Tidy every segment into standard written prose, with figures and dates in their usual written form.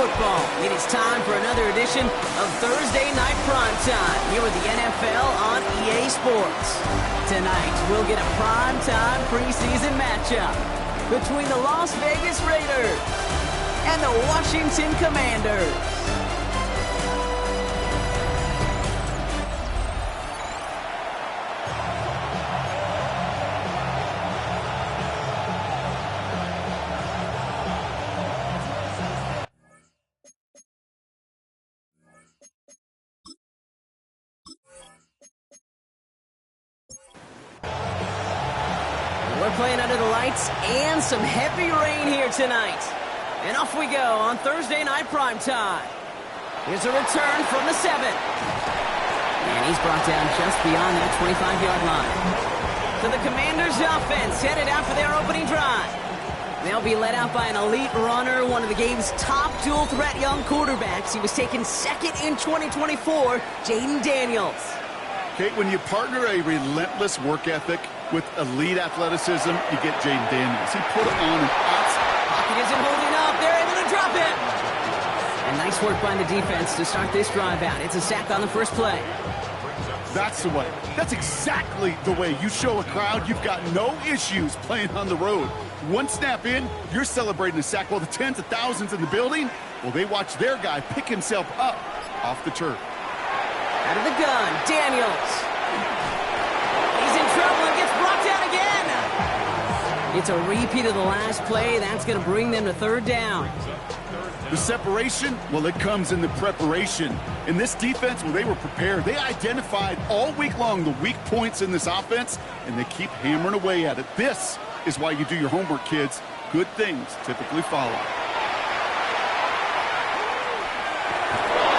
football. It is time for another edition of Thursday Night Primetime here with the NFL on EA Sports. Tonight, we'll get a primetime preseason matchup between the Las Vegas Raiders and the Washington Commanders. We're playing under the lights and some heavy rain here tonight. And off we go on Thursday Night Primetime. Here's a return from the 7. And he's brought down just beyond that 25-yard line. So the Commanders' offense headed out for their opening drive. They'll be led out by an elite runner, one of the game's top dual-threat young quarterbacks. He was taken second in 2024, Jaden Daniels. Kate, when you partner a relentless work ethic with elite athleticism, you get Jaden Daniels. He put it on an Pocket isn't holding up. They're able to drop it. And nice work by the defense to start this drive out. It's a sack on the first play. That's the way. That's exactly the way you show a crowd you've got no issues playing on the road. One snap in, you're celebrating a sack while the tens of thousands in the building, well, they watch their guy pick himself up off the turf. Out of the gun, Daniels. He's in trouble and gets brought down again. It's a repeat of the last play. That's going to bring them to third down. The separation, well, it comes in the preparation. In this defense, when they were prepared, they identified all week long the weak points in this offense, and they keep hammering away at it. This is why you do your homework, kids. Good things typically follow.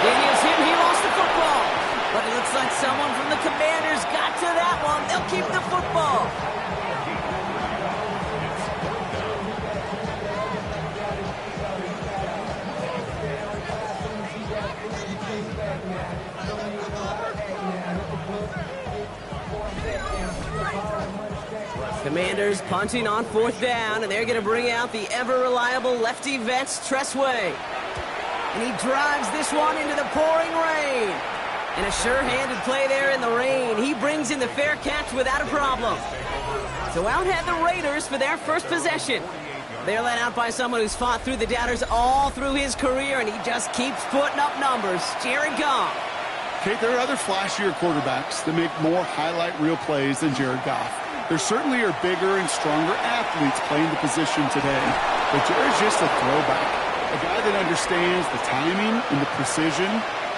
Daniels hit, he lost the football. But it looks like someone from the Commanders got to that one. They'll keep the football. Commanders punting on fourth down, and they're going to bring out the ever-reliable lefty vets, Tressway. And he drives this one into the pouring rain. And a sure-handed play there in the rain. He brings in the fair catch without a problem. So out head the Raiders for their first possession. They're led out by someone who's fought through the doubters all through his career, and he just keeps putting up numbers. Jared Goff. Kate, there are other flashier quarterbacks that make more highlight reel plays than Jared Goff. There certainly are bigger and stronger athletes playing the position today. But Jared's just a throwback. A guy that understands the timing and the precision.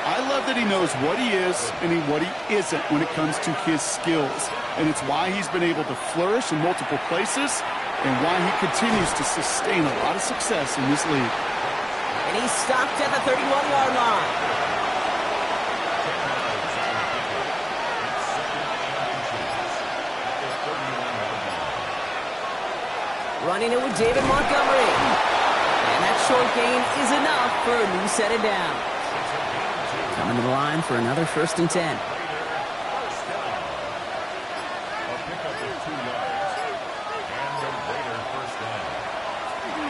I love that he knows what he is and what he isn't when it comes to his skills. And it's why he's been able to flourish in multiple places and why he continues to sustain a lot of success in this league. And he's stopped at the 31-yard line. Running it with David Montgomery. And that short gain is enough for a new set of downs. Coming to the line for another 1st and 10.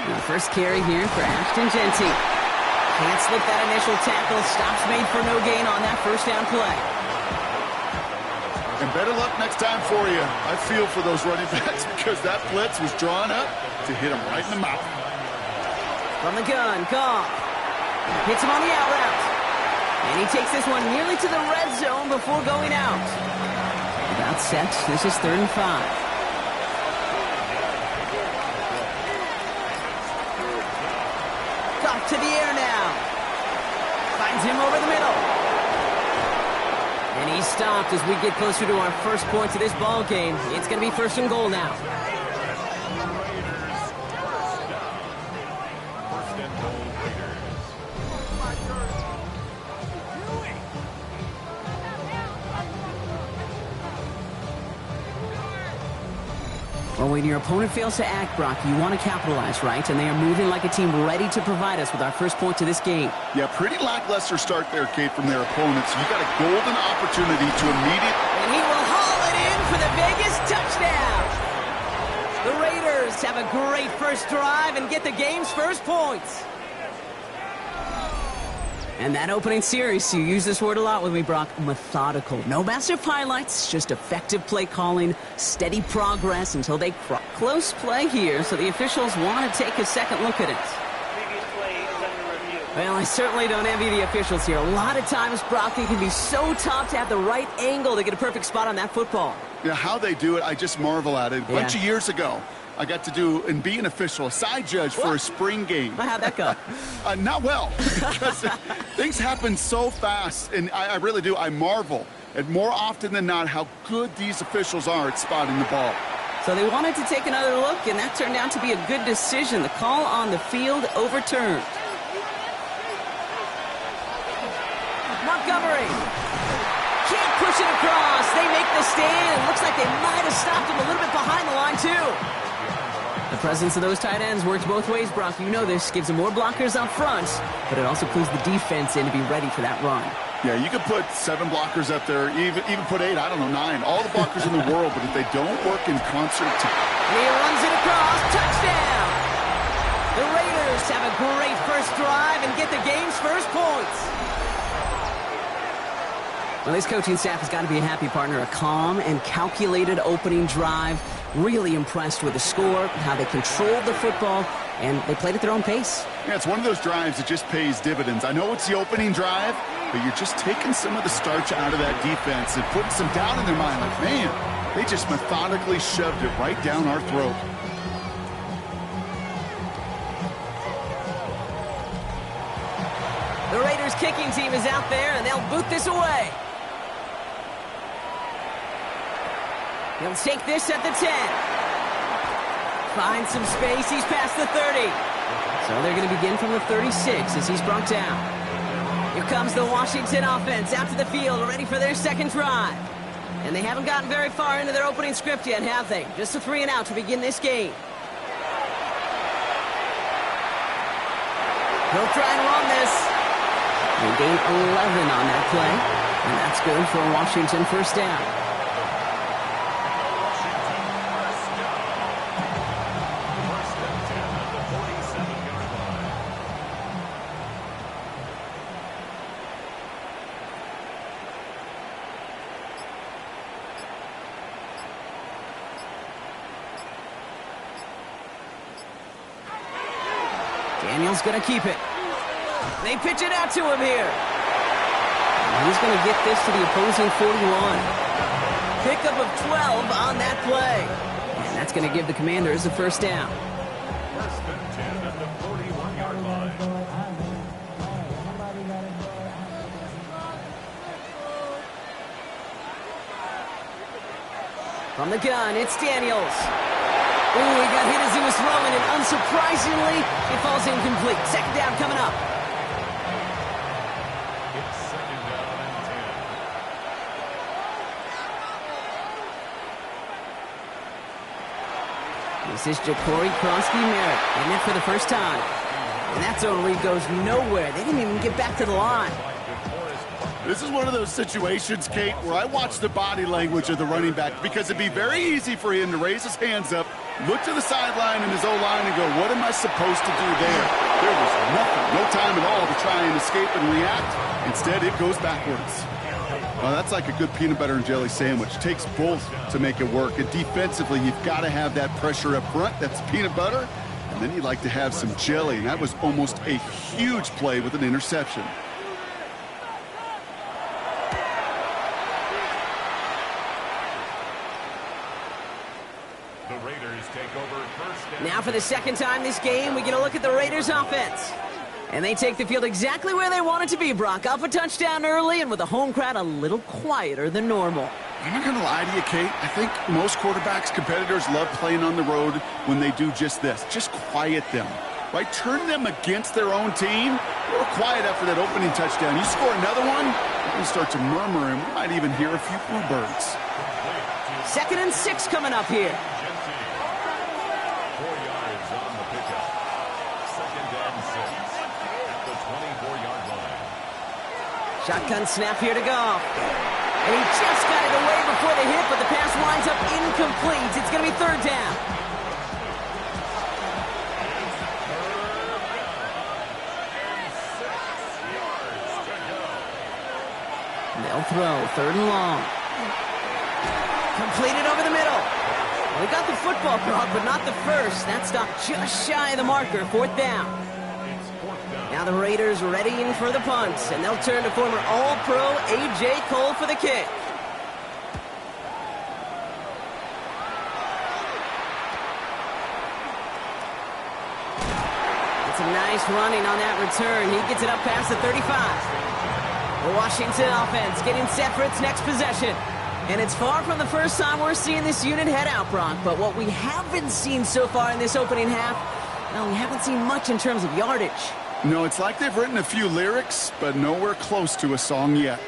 The first carry here for Ashton Genty. Can't slip that initial tackle. Stops made for no gain on that first down play. And better luck next time for you. I feel for those running backs because that blitz was drawn up to hit him right in the mouth. From the gun, Goff. Hits him on the out route. And he takes this one nearly to the red zone before going out. About set. This is 3rd and 5. Goff to the air now. Finds him over the middle. And he's stopped as we get closer to our first points of this ball game. It's going to be 1st and goal now. Well, when your opponent fails to act, Brock, you want to capitalize, right? And they are moving like a team ready to provide us with our first point to this game. Yeah, pretty lackluster start there, Kate, from their opponents. You got a golden opportunity to immediately... And he will haul it in for the Vegas touchdown. The Raiders have a great first drive and get the game's first points. And that opening series, you use this word a lot with me, Brock, methodical. No massive highlights, just effective play calling, steady progress until they close play here, so the officials want to take a second look at it. Previous play is under review. Well, I certainly don't envy the officials here. A lot of times, Brock, it can be so tough to have the right angle to get a perfect spot on that football. Yeah, how they do it, I just marvel at it. A bunch of years ago, I got to do and be an official, a side judge for a spring game. How'd that go? Not well, because things happen so fast, and I really do. I marvel at more often than not how good these officials are at spotting the ball. So they wanted to take another look, and that turned out to be a good decision. The call on the field overturned. Montgomery can't push it across. They make the stand. It looks like they might have stopped him a little bit behind the line, too. The presence of those tight ends works both ways, Brock. You know this. Gives them more blockers up front, but it also clues the defense in to be ready for that run. Yeah, you could put 7 blockers up there, even put 8, I don't know, 9. All the blockers in the world, but if they don't work in concert... He runs it across. Touchdown! The Raiders have a great first drive and get the game's first points. Well, this coaching staff has got to be a happy partner. A calm and calculated opening drive. Really impressed with the score, how they controlled the football, and they played at their own pace. Yeah, it's one of those drives that just pays dividends. I know it's the opening drive, but you're just taking some of the starch out of that defense and putting some doubt in their mind. Like, man, they just methodically shoved it right down our throat. The Raiders kicking team is out there, and they'll boot this away. He'll take this at the 10. Finds some space. He's past the 30. So they're going to begin from the 36 as he's brought down. Here comes the Washington offense out to the field, ready for their second drive. And they haven't gotten very far into their opening script yet, have they? Just a 3 and out to begin this game. He'll try and run this. They gain 11 on that play. And that's good for a Washington first down. Daniel's going to keep it. They pitch it out to him here. And he's going to get this to the opposing 41. Pickup of 12 on that play. And that's going to give the Commanders a first down. First and 10 at the 41-yard line. From the gun, it's Daniels. Ooh, he got hit as he was throwing, and unsurprisingly, it falls incomplete. Second down coming up. It's second down and 10. This is Ja'Cory Kronsky-Merritt, getting it for the first time. And that zone read goes nowhere. They didn't even get back to the line. This is one of those situations, Kate, where I watch the body language of the running back because it'd be very easy for him to raise his hands up, look to the sideline in his O-line and go, what am I supposed to do there? There was nothing, no time at all to try and escape and react. Instead, it goes backwards. Well, that's like a good peanut butter and jelly sandwich. It takes both to make it work. And defensively, you've got to have that pressure up front. That's peanut butter. And then you'd like to have some jelly. And that was almost a huge play with an interception. The Raiders take over first down. Now for the second time this game, we get a look at the Raiders offense. And they take the field exactly where they want it to be, Brock. Up a touchdown early and with a home crowd a little quieter than normal. I'm not going to lie to you, Kate. I think most quarterbacks, competitors love playing on the road when they do just this. Just quiet them, right? Turn them against their own team. They were quiet after that opening touchdown. You score another one, you're going to start to murmur, and we might even hear a few bluebirds. 2nd and 6 coming up here. 4 yards on the pickup. Second and 6 at the 24-yard line. Shotgun snap here to go. And he just got it away before the hit, but the pass winds up incomplete. It's going to be 3rd down. They'll throw, 3rd and long. Completed over the middle. Well, they got the football, Brock, but not the first. That stopped just shy of the marker, 4th down. Now the Raiders readying for the punt, and they'll turn to former All-Pro A.J. Cole for the kick. It's a nice running on that return. He gets it up past the 35. The Washington offense getting set for its next possession. And it's far from the first time we're seeing this unit head out, Brock. But what we haven't seen so far in this opening half, well, we haven't seen much in terms of yardage. No, it's like they've written a few lyrics, but nowhere close to a song yet.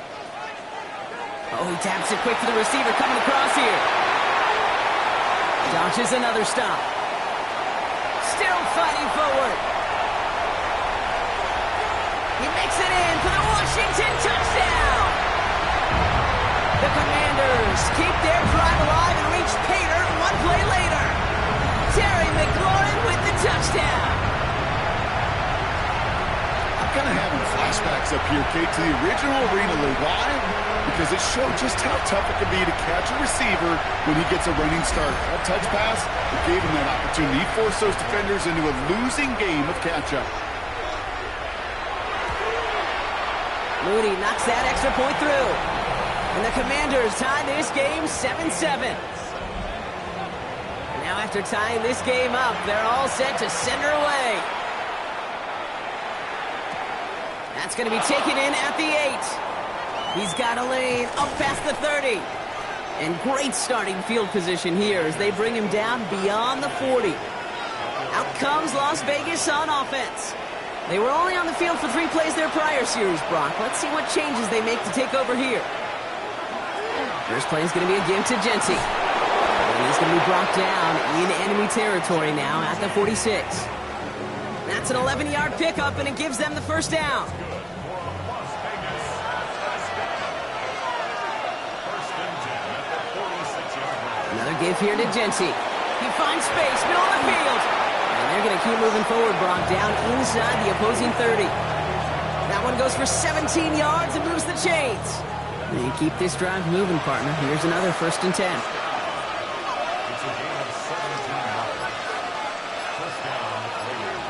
Oh, he taps it quick to the receiver coming across here. Dodges another stop. Still fighting forward. He makes it in for the Washington touchdown. The Commanders keep their drive alive and reach Pater one play later. Terry McLaurin with the touchdown. I'm kind of having flashbacks up here, Kate, to the original Arena League. Why? Because it showed just how tough it can be to catch a receiver when he gets a running start. That touch pass, it gave him that opportunity. He forced those defenders into a losing game of catch-up. Moody knocks that extra point through. And the Commanders tie this game 7-7. Now after tying this game up, they're all set to send her away. That's going to be taken in at the 8. He's got a lane up past the 30. And great starting field position here as they bring him down beyond the 40. Out comes Las Vegas on offense. They were only on the field for 3 plays their prior series, Brock. Let's see what changes they make to take over here. First play is going to be a give to Genty. And he's going to be brought down in enemy territory now at the 46. That's an 11-yard pickup, and it gives them the first down. Another give here to Genty. He finds space, middle of the field. And they're going to keep moving forward, Brock, down inside the opposing 30. That one goes for 17 yards and moves the chains. And you keep this drive moving, partner. Here's another 1st and 10. It's a game of 17 yards. First down, Raiders.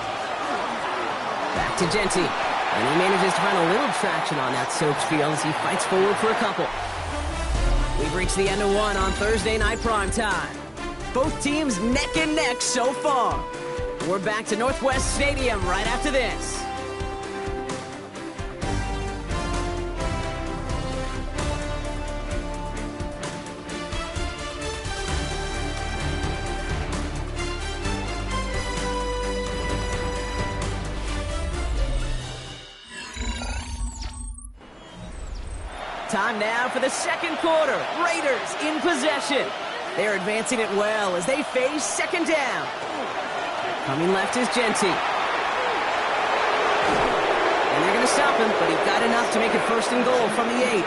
Back to Genty. And he manages to find a little traction on that soaked field as he fights forward for a couple. We've reached the end of one on Thursday night primetime. Both teams neck and neck so far. We're back to Northwest Stadium right after this. Time now for the second quarter. Raiders in possession. They're advancing it well as they face 2nd down. Coming left is Genty. And they're going to stop him, but he got enough to make it 1st and goal from the 8.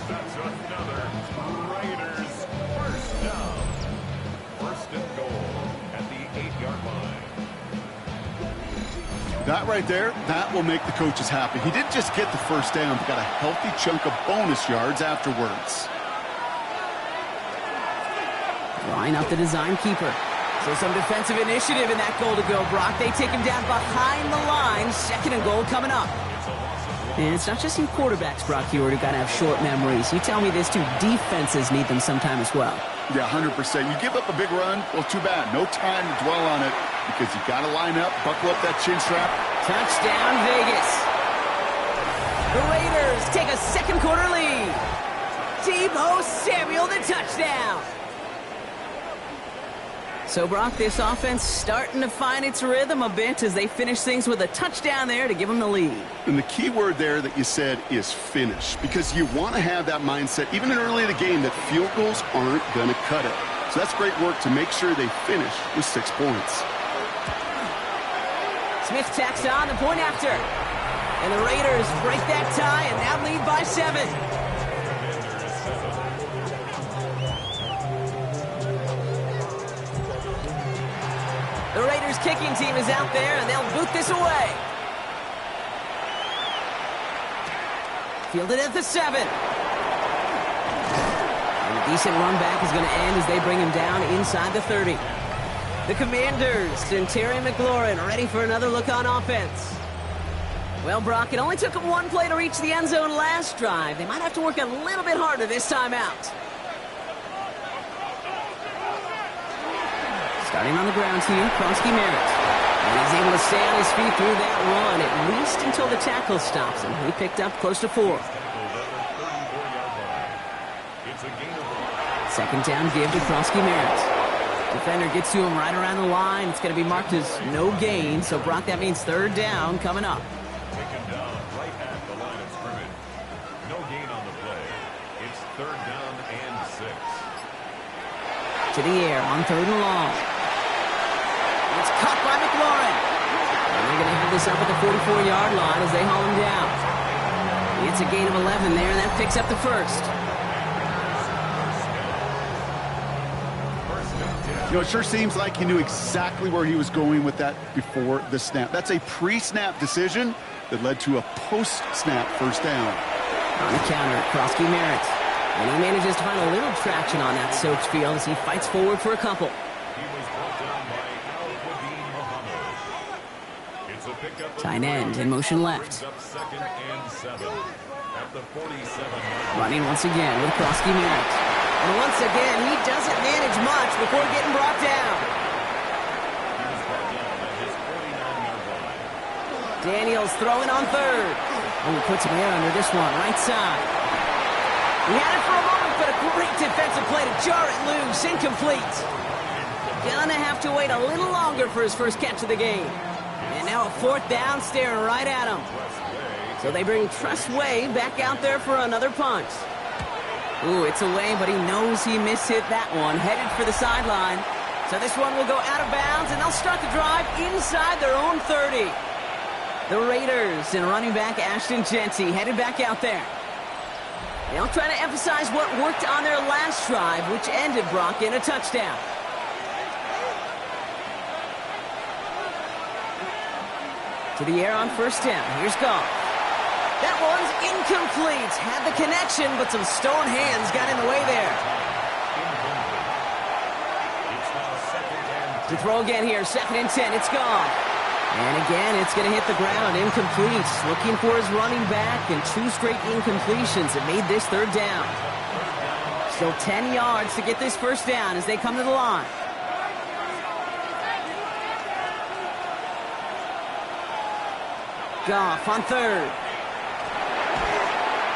That's another Raiders first down. 1st and goal at the 8-yard line. That right there, that will make the coaches happy. He didn't just get the first down, but got a healthy chunk of bonus yards afterwards. Line up the design keeper. So some defensive initiative in that goal to go, Brock. They take him down behind the line. 2nd and goal coming up. And it's not just you quarterbacks, Brock, Hewitt, who got to have short memories. You tell me this too, defenses need them sometime as well. Yeah, 100%. You give up a big run, well, too bad. No time to dwell on it because you got to line up, buckle up that chin strap. Touchdown, Vegas. The Raiders take a 2nd quarter lead. Deebo Samuel, the touchdown. So, Brock, this offense starting to find its rhythm a bit as they finish things with a touchdown there to give them the lead. And the key word there that you said is finish, because you want to have that mindset, even early in the game, that field goals aren't going to cut it. So that's great work to make sure they finish with 6 points. Smith tacks on the point after. And the Raiders break that tie and now lead by 7. The Raiders kicking team is out there, and they'll boot this away. Fielded at the 7. And a decent run back is going to end as they bring him down inside the 30. The Commanders and Terry McLaurin ready for another look on offense. Well, Brock, it only took them one play to reach the end zone last drive. They might have to work a little bit harder this time out. Starting on the ground here, Kronsky Merritt. And he's able to stay on his feet through that run, at least until the tackle stops him. He picked up close to 4. Second down give to Kronsky Merritt. Defender gets to him right around the line. It's going to be marked as no gain. So, Brock, that means third down coming up. Taken down right at the line of scrimmage. No gain on the play. It's third down and 6. To the air on third and long. It's caught by McLaurin. And they're going to have this up at the 44-yard line as they haul him down. It's a gain of 11 there, and that picks up the first. You know, it sure seems like he knew exactly where he was going with that before the snap. That's a pre-snap decision that led to a post-snap first down. On the counter, Kronsky Merritt. And he manages to find a little traction on that soaked field as he fights forward for a couple. He was brought down by Al-Quadin Muhammad. It's a pickup. Tight end in motion left. Up second and 7 at the 47. Running once again with Kronsky Merritt. And once again, he doesn't manage much before getting brought down. He was brought down at his 49-yard line. Daniels throwing on third. Oh, he puts him there under this one, right side. He had it for a moment, but a great defensive play to jar it loose. Incomplete. Gonna have to wait a little longer for his first catch of the game. And now a fourth down staring right at him. So they bring Tressway back out there for another punt. Ooh, it's away, but he knows he mishit that one. Headed for the sideline. So this one will go out of bounds, and they'll start the drive inside their own 30. The Raiders and running back Ashton Jeanty headed back out there. They'll try to emphasize what worked on their last drive, which ended, Brock, in a touchdown. To the air on first down. Here's Goff. That one's incomplete. Had the connection, but some stone hands got in the way there. To throw again here, 2nd and 10. It's gone. And again, it's going to hit the ground. Incomplete. Looking for his running back, and 2 straight incompletions that made this third down. Still 10 yards to get this first down as they come to the line. Goff on third.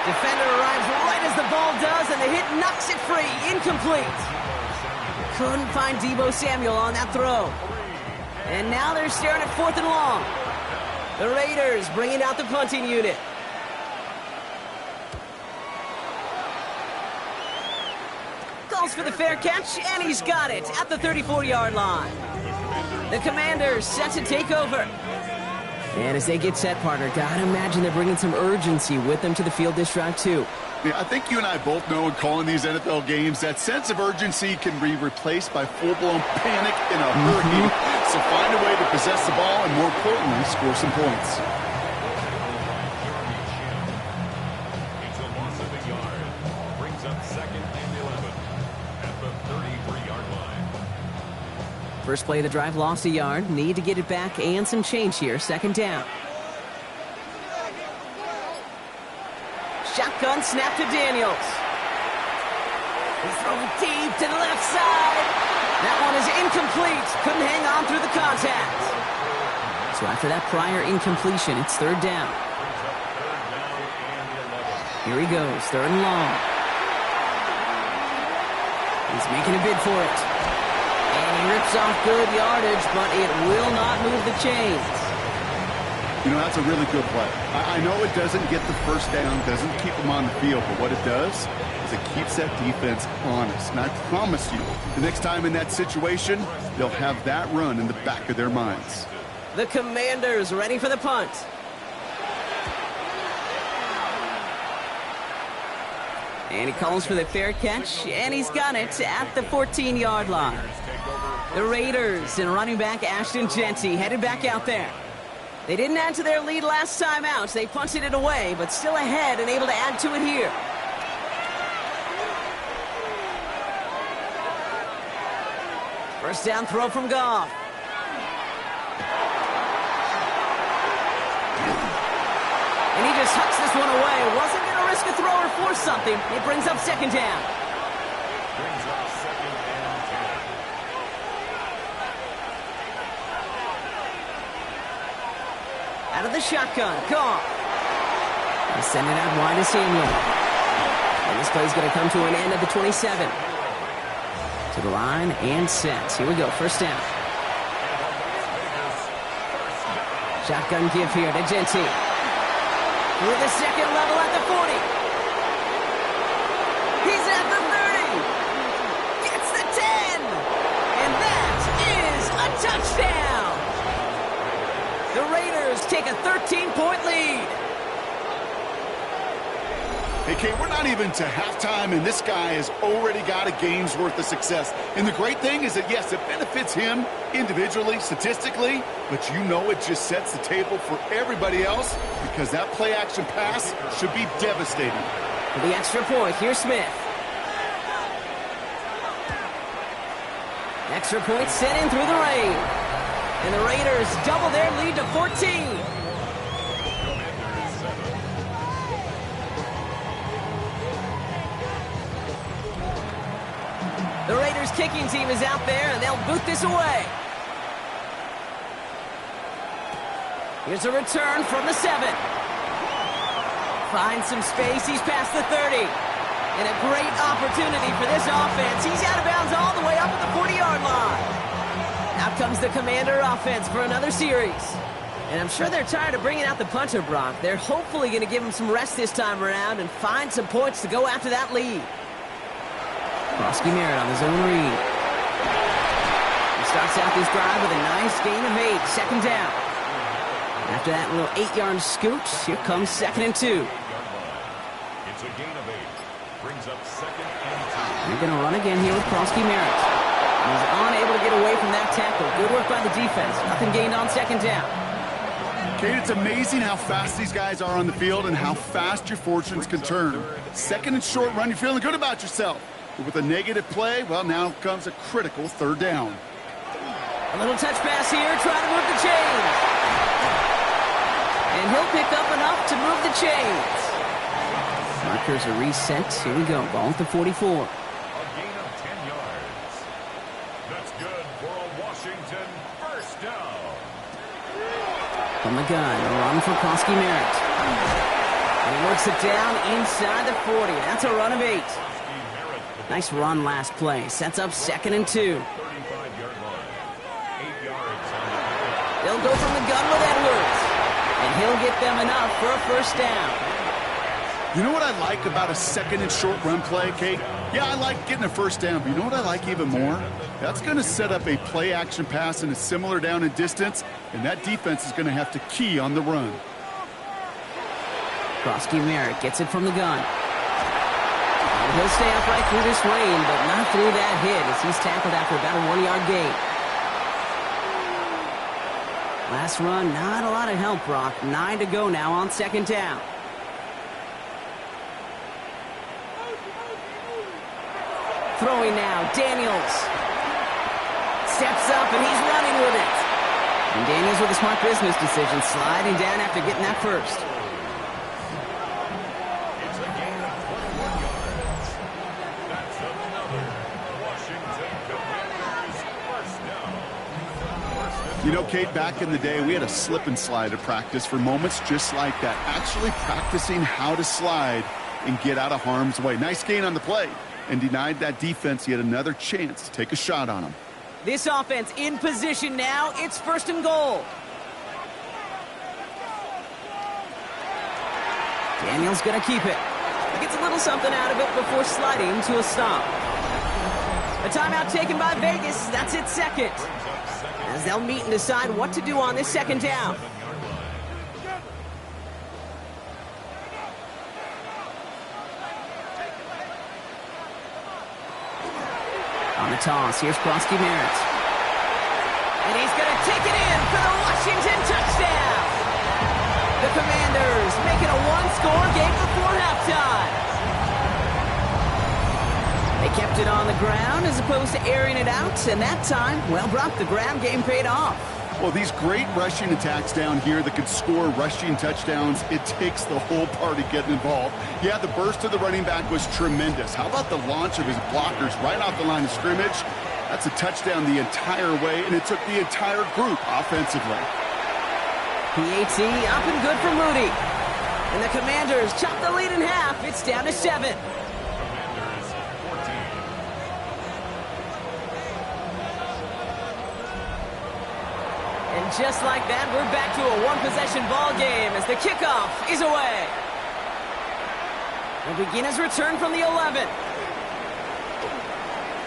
Defender arrives right as the ball does, and the hit knocks it free. Incomplete. Couldn't find Deebo Samuel on that throw. And now they're staring at 4th and long. The Raiders bringing out the punting unit. Calls for the fair catch, and he's got it at the 34-yard line. The Commanders set to take over. And as they get set, partner, gotta imagine they're bringing some urgency with them to the field this drive, too. Yeah, I think you and I both know in calling these NFL games that sense of urgency can be replaced by full-blown panic in a hurry. So find a way to possess the ball and, more importantly, score some points. It's a loss of a yard. Brings up 2nd and 11 at the 33-yard line. First play of the drive, lost a yard. Need to get it back and some change here. 2nd down. Shotgun snap to Daniels. He's throwing deep to the left side. That one is incomplete. Couldn't hang on through the contact. So after that prior incompletion, it's 3rd down. Here he goes, 3rd and long. He's making a bid for it. And he rips off good yardage, but it will not move the chains. You know, that's a really good play. I know it doesn't get the first down, doesn't keep them on the field, but what it does is it keeps that defense honest. And I promise you, the next time in that situation, they'll have that run in the back of their minds. The Commanders ready for the punt. And he calls for the fair catch, and he's got it at the 14-yard line. The Raiders and running back Ashton Jeanty headed back out there. They didn't add to their lead last time out. They punted it away, but still ahead and able to add to it here. First down throw from Goff. And he just hucks this one away. Wasn't going to risk a throw or force something. It brings up second down. Brings up second and 10. Out of the shotgun, Goff. They send it out wide to Samuel. And this play's going to come to an end at the 27. To the line and set. Here we go, first down. Shotgun give here to Gentry. With the second level at the 40. He's at the 30. Gets the 10. And that is a touchdown. The Raiders take a 13-point lead. Hey, Kate, we're not even to halftime, and this guy has already got a game's worth of success. And the great thing is that, yes, it benefits him individually, statistically, but you know it just sets the table for everybody else because that play-action pass should be devastating. For the extra point, here's Smith. Extra point set in through the rain. And the Raiders double their lead to 14. The Raiders kicking team is out there, and they'll boot this away. Here's a return from the 7. Finds some space. He's past the 30. And a great opportunity for this offense. He's out of bounds all the way up at the 40-yard line. Out comes the Commander offense for another series. And I'm sure they're tired of bringing out the punter, Brock. They're hopefully going to give him some rest this time around and find some points to go after that lead. Krosky Merritt on the zone read. He starts out this drive with a nice gain of 8, second down. After that little 8-yard scoot, here comes second and 2. It's a gain of 8. Brings up second and 2. They're going to run again here with Krosky Merritt. He's unable to get away from that tackle. Good work by the defense. Nothing gained on second down. Kate, it's amazing how fast these guys are on the field and how fast your fortunes can turn. Second and short run, you're feeling good about yourself. But with a negative play, well, now comes a critical third down. A little touch pass here, trying to move the chains. And he'll pick up enough to move the chains. Markers are reset. Here we go. Ball at the 44. A gain of 10 yards. That's good for a Washington first down. From the gun, a run for Krosky Merritt. And he works it down inside the 40. That's a run of 8. Nice run last play. Sets up second and 2. 35-yard line. 8 yards on the They'll go from the gun with Edwards. And he'll get them enough for a first down. You know what I like about a second and short run play, Kate? Yeah, I like getting a first down, but you know what I like even more? That's going to set up a play-action pass in a similar down and distance, and that defense is going to have to key on the run. Krosky Merritt gets it from the gun. He'll stay upright through this rain, but not through that hit as he's tackled after about a 1-yard gain. Last run, not a lot of help, Brock. 9 to go now on second down. Throwing now, Daniels. Steps up, and he's running with it. And Daniels with a smart business decision, sliding down after getting that first. It's a gain of 21 yards. That's another Washington Commanders first down. You know, Kate, back in the day, we had a slip and slide at practice for moments just like that. Actually practicing how to slide and get out of harm's way. Nice gain on the play. And denied that defense yet another chance to take a shot on him. This offense in position now. It's first and goal. Daniels going to keep it. Gets a little something out of it before sliding to a stop. A timeout taken by Vegas. That's its second. As they'll meet and decide what to do on this second down. On the toss, here's Krosky Merritt. And he's going to take it in for the Washington touchdown. kept it on the ground as opposed to airing it out. And that time, well, Brock, the ground game paid off. Well, these great rushing attacks down here that could score rushing touchdowns, it takes the whole party getting involved. Yeah, the burst of the running back was tremendous. How about the launch of his blockers right off the line of scrimmage? That's a touchdown the entire way, and it took the entire group offensively. PAT up and good for Moody. And the Commanders chop the lead in half. It's down to 7. Commanders 14. And just like that, we're back to a one-possession ball game as the kickoff is away. The beginner's return from the 11.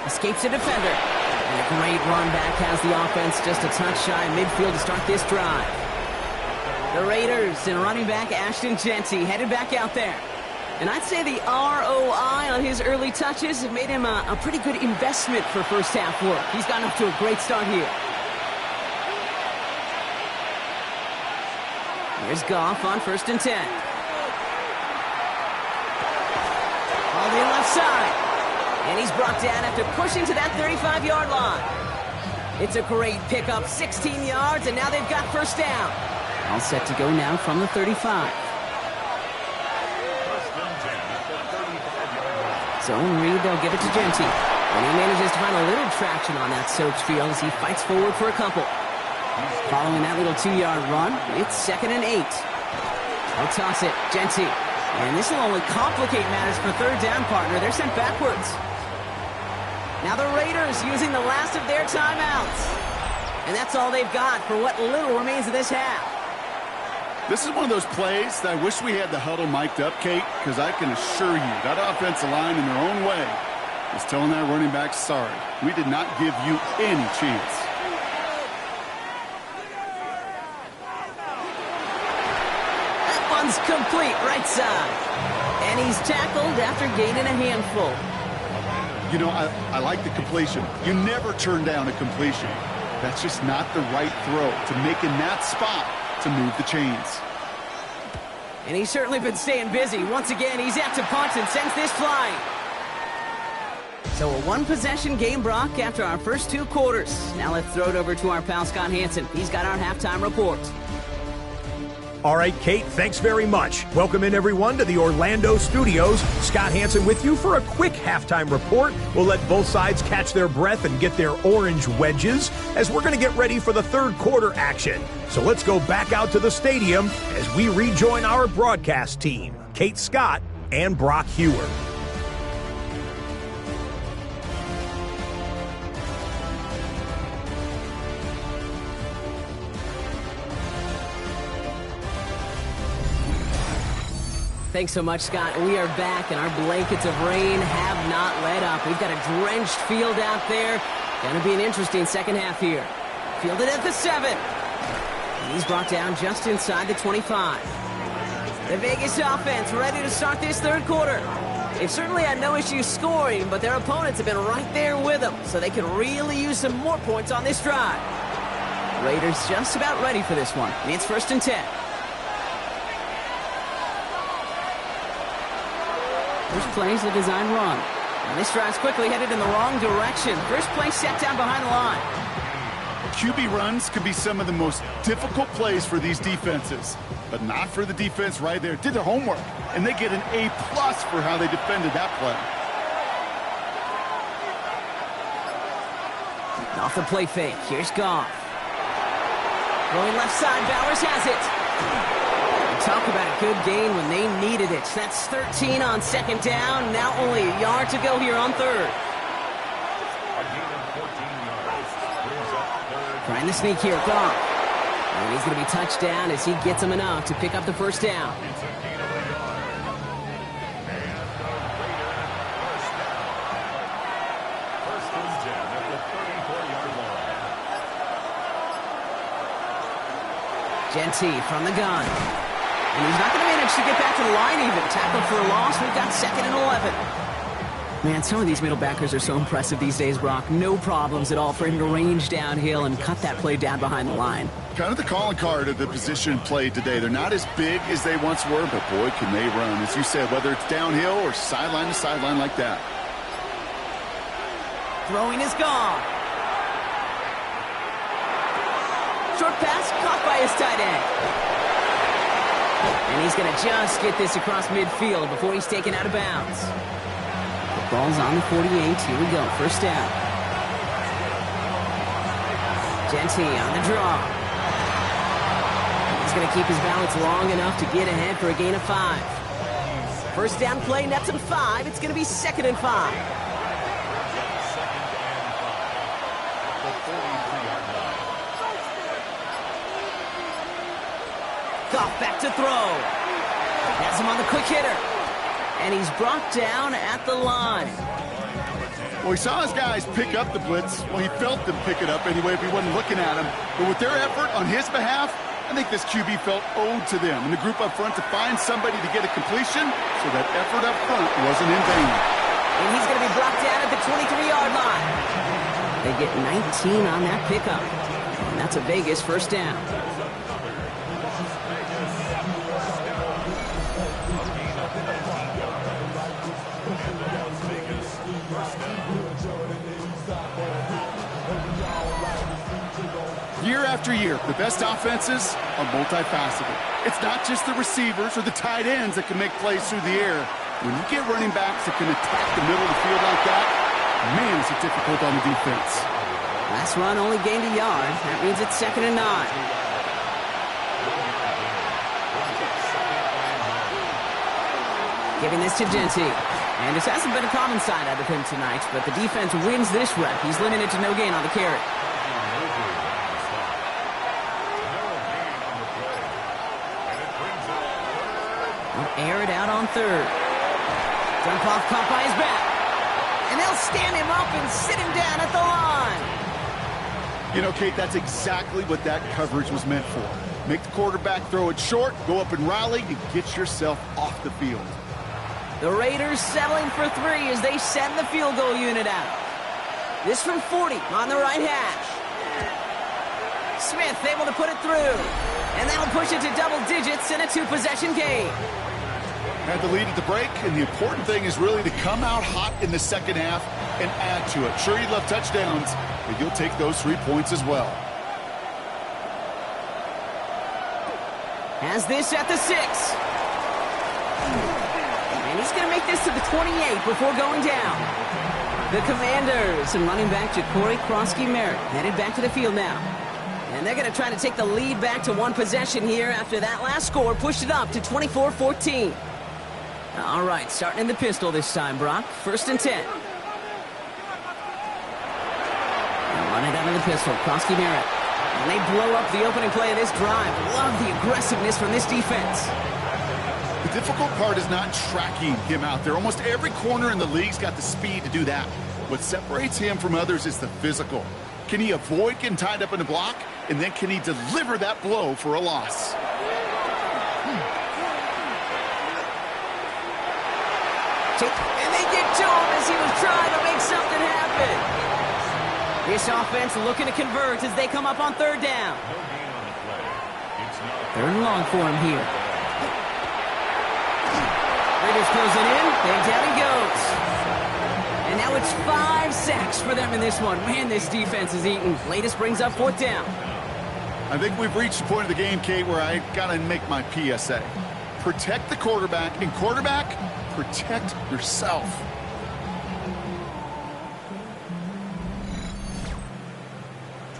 Escapes a defender. And a great run back has the offense just a touch shy of midfield to start this drive. The Raiders and running back Ashton Jeanty headed back out there. And I'd say the ROI on his early touches have made him a pretty good investment for first half work. He's gotten off to a great start here. Here's Goff on 1st and 10. On the left side. And he's brought down after pushing to that 35-yard line. It's a great pickup, 16 yards, and now they've got first down. All set to go now from the 35. Zone read, they'll give it to Jeanty. And he manages to find a little traction on that soaked field as he fights forward for a couple. Following that little 2-yard run, it's 2nd and 8. They'll toss it, Jeanty. And this will only complicate matters for third down, partner. They're sent backwards. Now the Raiders using the last of their timeouts. And that's all they've got for what little remains of this half. This is one of those plays that I wish we had the huddle mic'd up, Kate, because I can assure you that offensive line in their own way is telling that running back, sorry, we did not give you any chance. That one's complete, right side. And he's tackled after gaining a handful. You know, I like the completion. You never turn down a completion. That's just not the right throw to make in that spot to move the chains. And he's certainly been staying busy. Once again, he's out to punt and sends this flying. So a one-possession game, Brock, after our first 2 quarters. Now let's throw it over to our pal Scott Hansen. He's got our halftime report. All right, Kate, thanks very much. Welcome in, everyone, to the Orlando studios. Scott Hansen with you for a quick halftime report. We'll let both sides catch their breath and get their orange wedges as we're going to get ready for the third quarter action. So let's go back out to the stadium as we rejoin our broadcast team, Kate Scott and Brock Hewer. Thanks so much, Scott. We are back, and our blankets of rain have not let up. We've got a drenched field out there. Going to be an interesting second half here. Fielded at the 7. And he's brought down just inside the 25. The Vegas offense ready to start this third quarter. They've certainly had no issues scoring, but their opponents have been right there with them, so they can really use some more points on this drive. Raiders just about ready for this one. It's 1st and 10. First play's a design run. And this drive's quickly headed in the wrong direction. First play set down behind the line. QB runs could be some of the most difficult plays for these defenses, but not for the defense right there. Did their homework, and they get an A+ for how they defended that play. Off the play fake. Here's Goff. Going left side. Bowers has it. Talk about a good gain when they needed it. That's 13 on 2nd down. Now only a yard to go here on 3rd. Trying to sneak here, Goff. And he's going to be touched down as he gets him enough to pick up the first down. Jeanty from the gun. And he's not going to manage to get back to the line even. Tackled for a loss. We've got 2nd and 11. Man, some of these middle backers are so impressive these days, Brock. No problems at all for him to range downhill and cut that play down behind the line. Kind of the calling card of the position played today. They're not as big as they once were, but boy, can they run. As you said, whether it's downhill or sideline to sideline like that. Throwing is gone. Short pass caught by his tight end. And he's going to just get this across midfield before he's taken out of bounds. The ball's on the 48. Here we go. First down. Genty on the draw. He's going to keep his balance long enough to get ahead for a gain of 5. First down play, nets him 5. It's going to be 2nd and 5. Goff back to throw. Has him on the quick hitter. And he's brought down at the line. Well, he saw his guys pick up the blitz. Well, he felt them pick it up anyway if he wasn't looking at him. But with their effort on his behalf, I think this QB felt owed to them and the group up front to find somebody to get a completion, so that effort up front wasn't in vain. And he's going to be brought down at the 23-yard line. They get 19 on that pickup. And that's a Vegas first down. Year after year, the best offenses are multifaceted. It's not just the receivers or the tight ends that can make plays through the air. When you get running backs that can attack the middle of the field like that, man, is it difficult on the defense. Last run only gained a yard. That means it's 2nd and 9. Giving this to Genty. And this hasn't been a common side out of him tonight, but the defense wins this rep. He's limited to no gain on the carry. Air it out on 3rd. Jump off caught by his back. And they'll stand him up and sit him down at the line. You know, Kate, that's exactly what that coverage was meant for. Make the quarterback throw it short, go up and rally, and get yourself off the field. The Raiders settling for 3 as they send the field goal unit out. This from 40 on the right hash. Smith able to put it through. And that'll push it to double digits in a 2-possession game. Had the lead at the break, and the important thing is really to come out hot in the second half and add to it. Sure, you love touchdowns, but you'll take those 3 points as well. Has this at the 6. And he's going to make this to the 28 before going down. The Commanders and running back Ja'Cory Krosky-Merritt headed back to the field now. And they're going to try to take the lead back to 1 possession here after that last score pushed it up to 24-14. All right, starting in the pistol this time, Brock. 1st and 10. And run it out of the pistol. Krosky-Merritt. And they blow up the opening play of this drive. Love the aggressiveness from this defense. The difficult part is not tracking him out there. Almost every corner in the league's got the speed to do that. What separates him from others is the physical. Can he avoid getting tied up in the block? And then can he deliver that blow for a loss? And they get to him as he was trying to make something happen. This offense looking to convert as they come up on 3rd down. 3rd and long for him here. Raiders closing in. Big down he goes. And now it's 5 sacks for them in this one. Man, this defense is eating. Latest brings up 4th down. I think we've reached the point of the game, Kate, where I got to make my PSA. Protect the quarterback, and quarterback, protect yourself.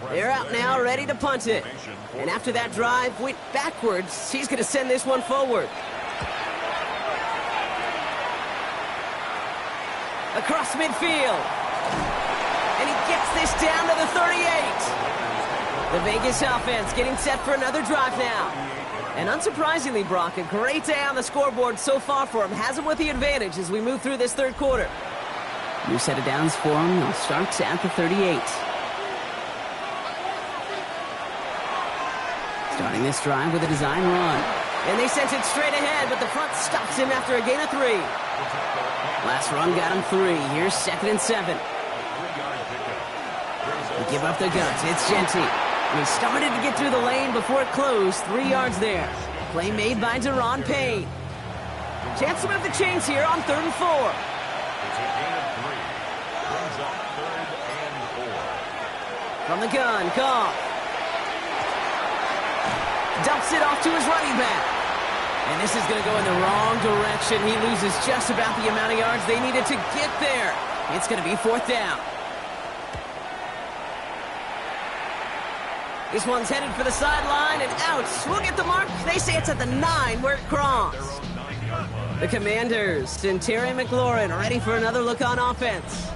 They're out now, ready to punt it. And after that drive went backwards, he's going to send this one forward. Across midfield. And he gets this down to the 38. The Vegas offense getting set for another drive now. And unsurprisingly, Brock, a great day on the scoreboard so far for him. Has him with the advantage as we move through this 3rd quarter. New set of downs for him. He'll start at the 38. Starting this drive with a design run. And they sent it straight ahead, but the front stops him after a gain of 3. Last run got him 3. Here's 2nd and 7. They give up the guts. It's Genty. And he started to get through the lane before it closed. 3 yards there. Play made by Deron Payne. Chance to move the chains here on 3rd and 4. It's a gain of 3. Brings up 3rd From the gun, Goff. Dumps it off to his running back. And this is going to go in the wrong direction. He loses just about the amount of yards they needed to get there. It's going to be 4th down. This one's headed for the sideline and out. We'll get the mark. They say it's at the 9 where it crossed. The Commanders and Terry McLaurin ready for another look on offense.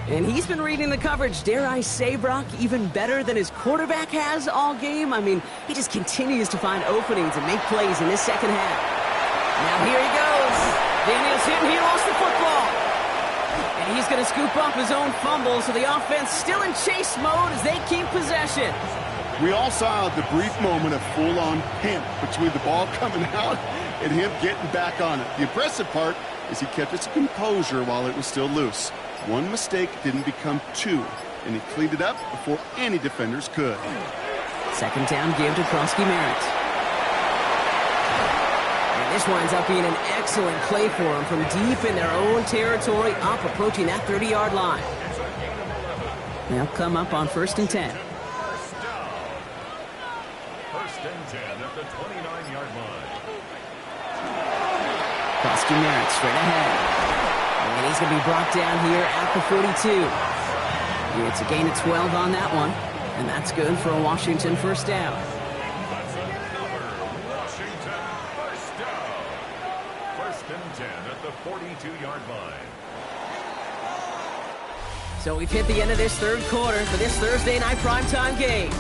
And he's been reading the coverage, dare I say, Brock, even better than his quarterback has all game. I mean, he just continues to find openings and make plays in this second half. Now here he goes. Daniels hit and he lost the football. And he's going to scoop up his own fumble, so the offense still in chase mode as they keep possession. We all saw the brief moment of full-on pimp between the ball coming out and him getting back on it. The impressive part is he kept his composure while it was still loose. One mistake didn't become 2, and he cleaned it up before any defenders could. 2nd down give to Krosky-Merritt. And this winds up being an excellent play for him from deep in their own territory, up approaching that 30-yard line. They'll come up on 1st and 10. First and 10 at the 29-yard line. Krosky-Merritt straight ahead. And he's going to be brought down here at the 42. It's a gain of 12 on that one. And that's good for a Washington 1st down. That's another Washington first down. 1st and 10 at the 42-yard line. So we've hit the end of this 3rd quarter for this Thursday night primetime game.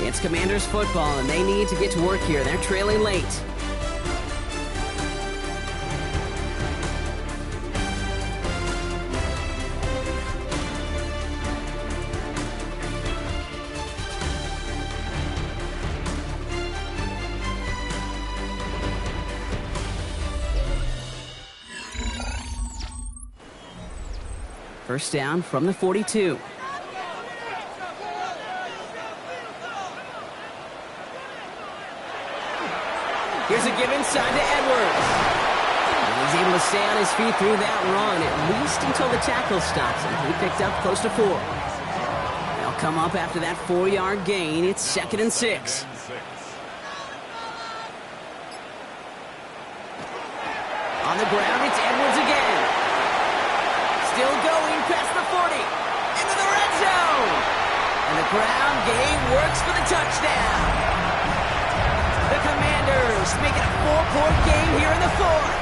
It's Commanders football, and they need to get to work here. They're trailing late. First down from the 42. Here's a give inside to Edwards. And he's able to stay on his feet through that run, at least until the tackle stops him. He picked up close to 4. They'll come up after that 4-yard gain. It's 2nd and 6. On the ground, it's Edwards again. Still going past the 40. Into the red zone. And the ground game works for the touchdown. The Commanders make it a 4-point game here in the 4th.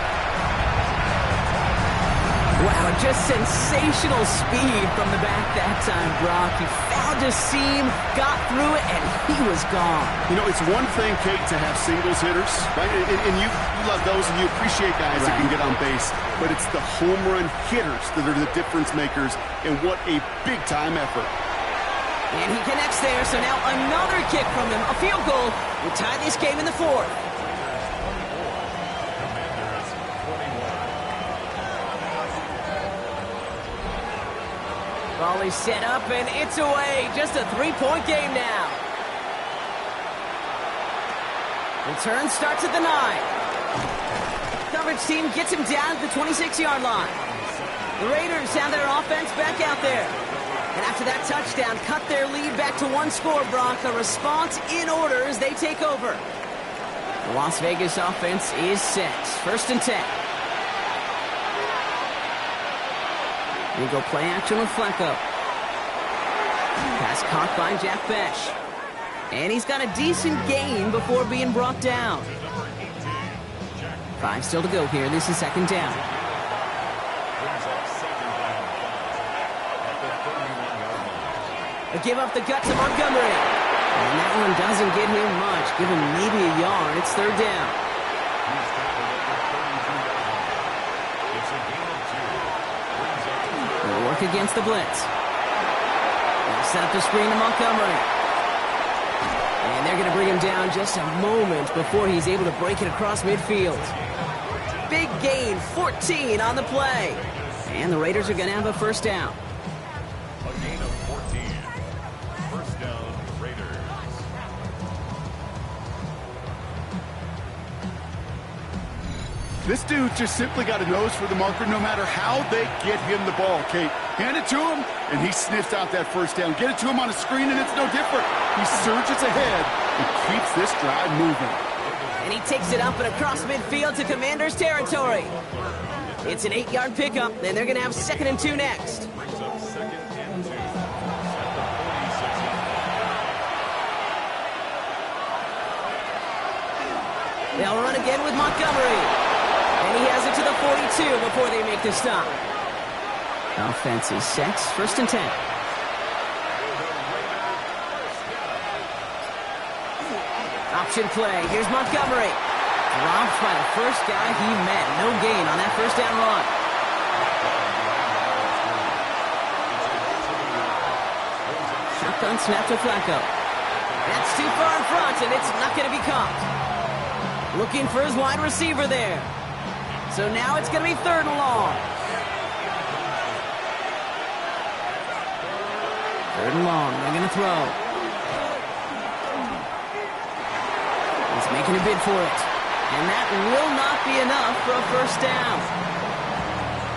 Wow, just sensational speed from the back that time, Brock. He found a seam, got through it, and he was gone. You know, it's one thing, Kate, to have singles hitters, right? And you love those, and you appreciate guys that can get on base. But it's the home run hitters that are the difference makers, and what a big-time effort. And he connects there, so now another kick from him. A field goal will tie this game in the 4th. Ball is set up, and it's away. Just a 3-point game now. Return starts at the 9. Coverage team gets him down at the 26-yard line. The Raiders have their offense back out there. And after that touchdown, cut their lead back to 1 score, Brock. A response in order as they take over. The Las Vegas offense is set. 1st and 10. We go play action with Flacco. Pass caught by Jack Besh. And he's got a decent gain before being brought down. 5 still to go here. This is 2nd down. A give up the gut to Montgomery. And that one doesn't get him much. Give him maybe a yard. It's 3rd down. They'll work against the blitz. They'll set up the screen to Montgomery. And they're going to bring him down just a moment before he's able to break it across midfield. Big gain, 14 on the play. And the Raiders are going to have a 1st down. A gain of 14. 1st down, Raiders. This dude just simply got a nose for the marker no matter how they get him the ball, Kate. Hand it to him, and he sniffs out that first down. Get it to him on a screen, and it's no different. He surges ahead and keeps this drive moving. And he takes it up and across midfield to Commanders territory. It's an 8-yard pickup, and they're going to have 2nd and 2 next. Brings up 2nd and 2 at the 46. They'll run again with Montgomery. And he has it to the 42 before they make the stop. Offense is set. 1st and 10. Option play. Here's Montgomery. Dropped by the first guy he met. No gain on that first down run. Shotgun snap to Flacco. That's too far in front, and it's not going to be caught. Looking for his wide receiver there. So now it's going to be 3rd and long. 3rd and long. They're going to throw. He's making a bid for it. And that will not be enough for a first down.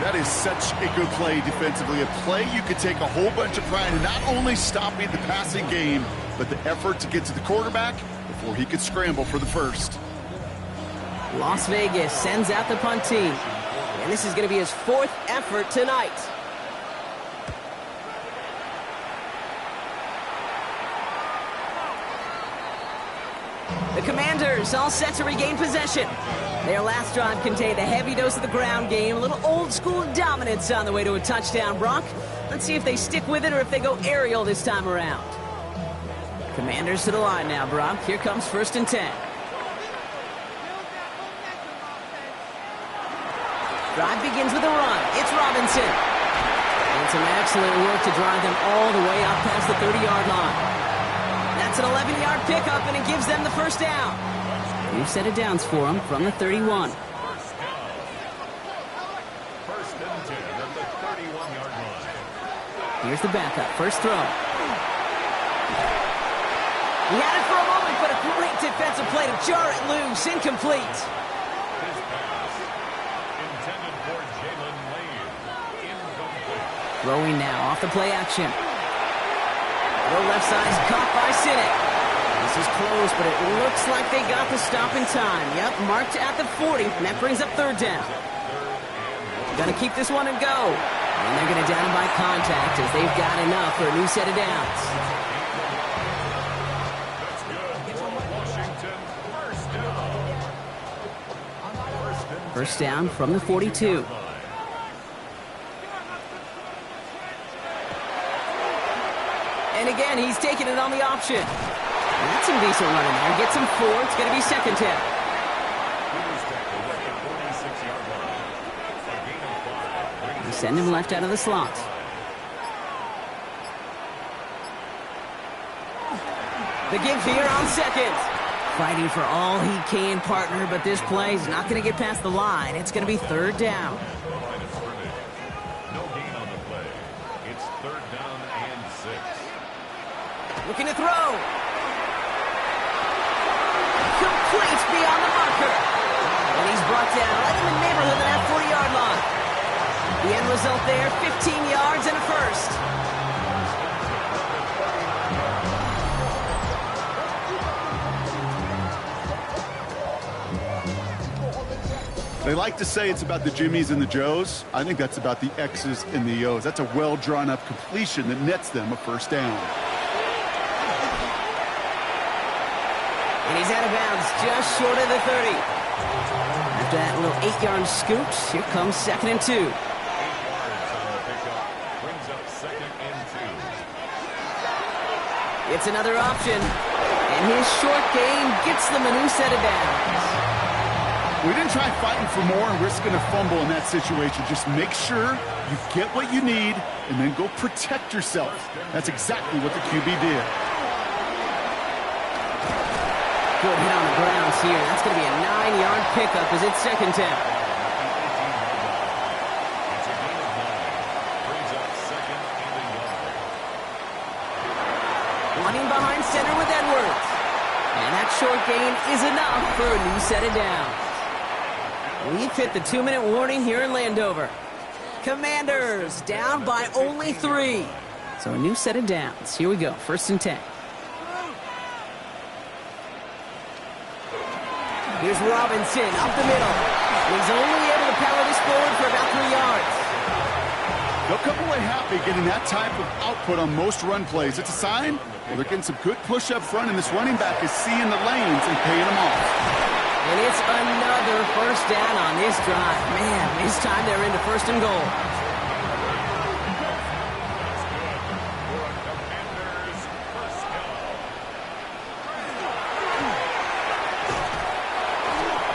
That is such a good play defensively. A play you could take a whole bunch of pride in not only stopping the passing game, but the effort to get to the quarterback before he could scramble for the first. Las Vegas sends out the punt team. And this is going to be his 4th effort tonight. The Commanders all set to regain possession. Their last drive contained a heavy dose of the ground game, a little old-school dominance on the way to a touchdown, Brock. Let's see if they stick with it or if they go aerial this time around. Commanders to the line now, Brock. Here comes 1st and 10. Drive begins with a run. It's Robinson. And some excellent work to drive them all the way up past the 30-yard line. That's an 11-yard pickup, and it gives them the first down. New set of downs for them from the 31. 1st and 10 at the 31-yard line. Here's the backup. First throw. He had it for a moment, but a great defensive play to jar it loose. Incomplete. His pass intended for Jalen Lane. Incomplete. Throwing now off the play action. The left side is caught by Sinek. This is close, but it looks like they got the stop in time. Yep, marked at the 40, and that brings up 3rd down. Gonna keep this one and go. And they're gonna down by contact as they've got enough for a new set of downs. That's good for Washington. First down from the 42. And again, he's taking it on the option. That's some decent running there. Gets him 4. It's going to be 2nd down. They send him left out of the slot. The give here on 2nd. Fighting for all he can, partner, but this play is not going to get past the line. It's going to be 3rd down. No gain on the play. It's 3rd down and 6. Looking to throw. Complete beyond the marker. And he's brought down right in the neighborhood of that 40-yard line. The end result there, 15 yards and a first. They like to say it's about the Jimmies and the Joes. I think that's about the X's and the O's. That's a well-drawn-up completion that nets them a first down. And he's out of bounds just short of the 30. After that little 8-yard scoot, here comes 2nd and 2. 8 yards on the pickup. Brings up 2nd and 2. It's another option. And his short game gets them a new set of downs. We didn't try fighting for more and risking a fumble in that situation. Just make sure you get what you need and then go protect yourself. That's exactly what the QB did. Good hit on the grounds here. That's going to be a 9-yard pickup as it's 2nd down. It's a gain of 9. Brings up 2nd and a yard. Running behind center with Edwards. And that short gain is enough for a new set of downs. We've hit the 2-minute warning here in Landover. Commanders down by only 3. So a new set of downs. Here we go, 1st and 10. Here's Robinson up the middle. He's only able to power this forward for about 3 yards. They'll come away happy getting that type of output on most run plays. It's a sign, well, they're getting some good push up front, and this running back is seeing the lanes and paying them off. And it's another 1st down on this drive. Man, this time they're into 1st and goal.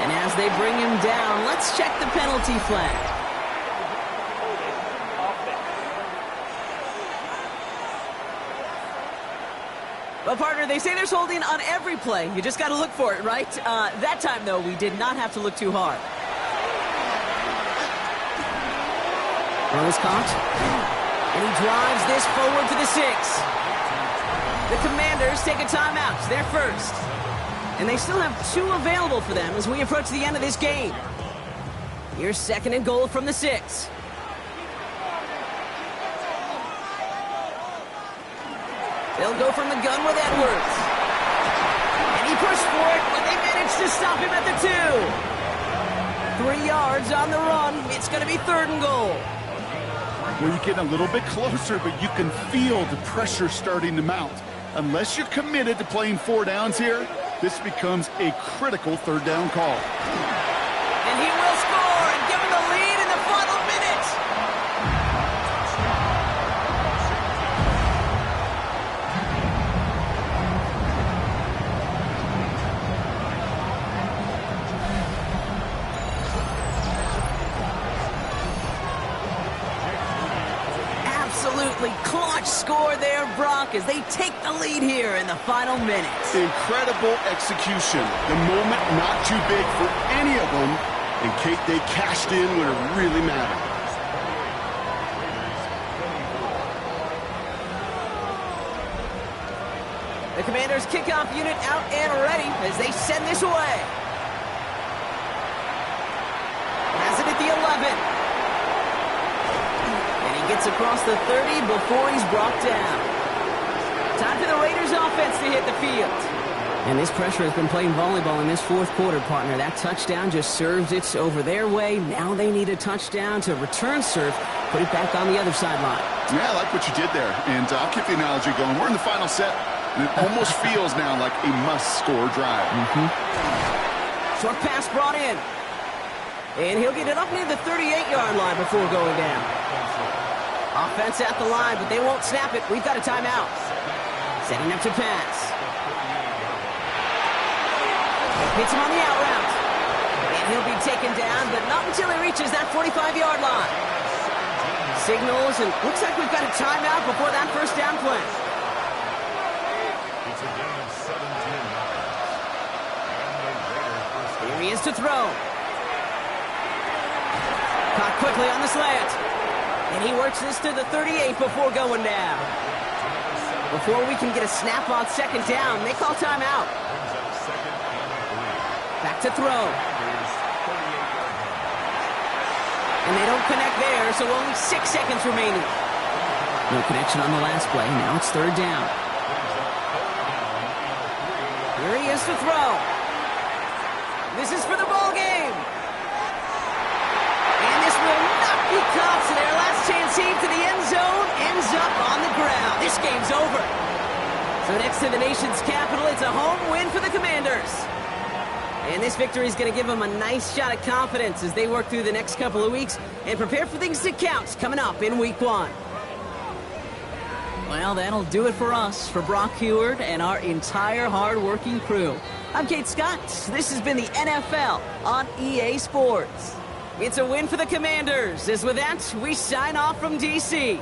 And as they bring him down, let's check the penalty flag. Well, partner, they say there's holding on every play. You just got to look for it, right? That time, though, we did not have to look too hard. Throw is caught. And he drives this forward to the 6. The Commanders take a timeout. They're first. And they still have 2 available for them as we approach the end of this game. Here's 2nd and goal from the 6. They'll go from the gun with Edwards. And he pushed for it, but they managed to stop him at the 2. 3 yards on the run. It's going to be 3rd and goal. Well, you're getting a little bit closer, but you can feel the pressure starting to mount. Unless you're committed to playing 4 downs here, this becomes a critical 3rd down call. And he will score and give him the lead in the final minute. Absolutely clutch score there, Brock, as they take the lead here in the final minutes. Incredible execution. The moment not too big for any of them. And Kate, they cashed in when it really mattered. The Commanders' kickoff unit out and ready as they send this away. Has it at the 11. And he gets across the 30 before he's brought down. Time for the Raiders offense to hit the field. And this pressure has been playing volleyball in this 4th quarter, partner. That touchdown just served it over their way. Now they need a touchdown to return serve, put it back on the other sideline. Yeah, I like what you did there. And I'll keep the analogy going. We're in the final set, and it almost feels now like a must-score drive. Short pass brought in. And he'll get it up near the 38-yard line before going down. Offense at the line, but they won't snap it. We've got a timeout. Setting up to pass. Hits him on the out route. And he'll be taken down, but not until he reaches that 45-yard line. Signals, and looks like we've got a timeout before that 1st down play. It's a gain of 17 yards. And the Raiders first Here he is to throw. Caught quickly on the slant. And he works this to the 38 before going down. Before we can get a snap on 2nd down, they call timeout. Back to throw. And they don't connect there, so only 6 seconds remaining. No connection on the last play. Now it's 3rd down. Here he is to throw. This is for the ball game. And this will not be caught, so their last chance heave to the end zone ends up on the ground. This game's over. So next to the nation's capital, it's a home win for the Commanders. And this victory is going to give them a nice shot at confidence as they work through the next couple of weeks and prepare for things to count coming up in Week 1. Well, that'll do it for us, for Brock Heward and our entire hard-working crew. I'm Kate Scott. This has been the NFL on EA Sports. It's a win for the Commanders, as with that, we sign off from D.C.